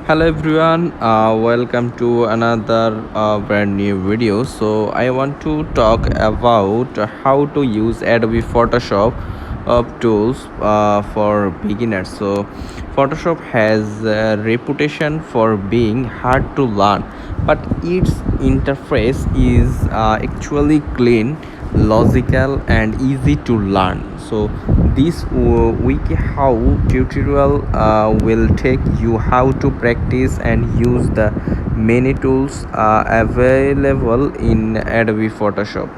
Hello everyone, welcome to another brand new video. So I want to talk about how to use Adobe Photoshop tools for beginners. So Photoshop has a reputation for being hard to learn, but its interface is actually clean, logical, and easy to learn. So this wiki how tutorial will take you how to practice and use the many tools available in Adobe Photoshop.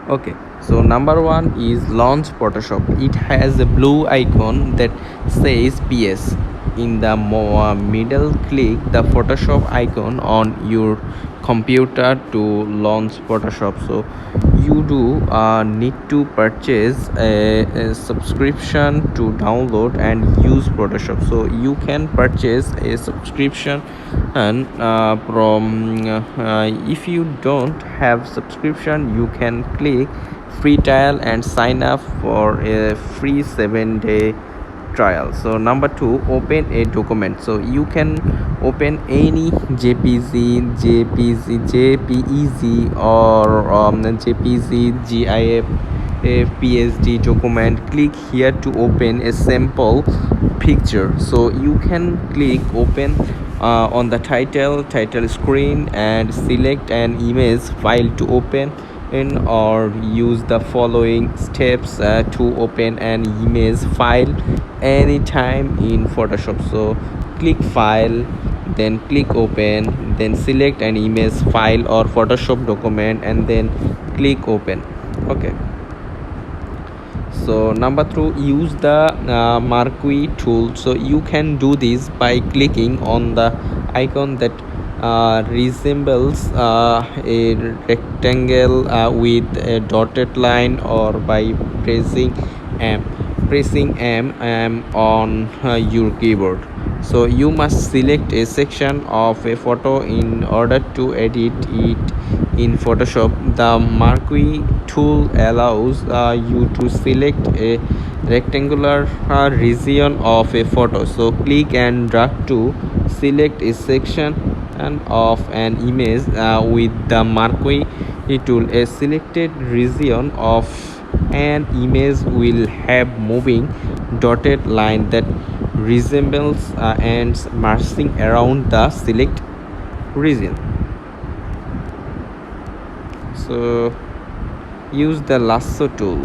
Okay, so number one is launch Photoshop. It has a blue icon that says PS. In the middle, click the Photoshop icon on your computer to launch Photoshop. So you do need to purchase a subscription to download and use Photoshop. So you can purchase a subscription and from if you don't have subscription, you can click free trial and sign up for a free 7-day trial. So number two, open a document. So you can open any jpeg or jpeg, gif, a psd document. Click here to open a sample picture. So you can click open on the title screen and select an image file to open in, or use the following steps to open an image file anytime in Photoshop. So click file, then click open, then select an image file or Photoshop document and then click open. Okay, so number two, use the marquee tool. So you can do this by clicking on the icon that resembles a rectangle with a dotted line, or by M pressing M on your keyboard. So you must select a section of a photo in order to edit it in Photoshop. The marquee tool allows you to select a rectangular region of a photo. So click and drag to select a section and of an image with the marquee tool. A selected region of an image will have moving dotted line that resembles ants marching around the select region. So use the lasso tool.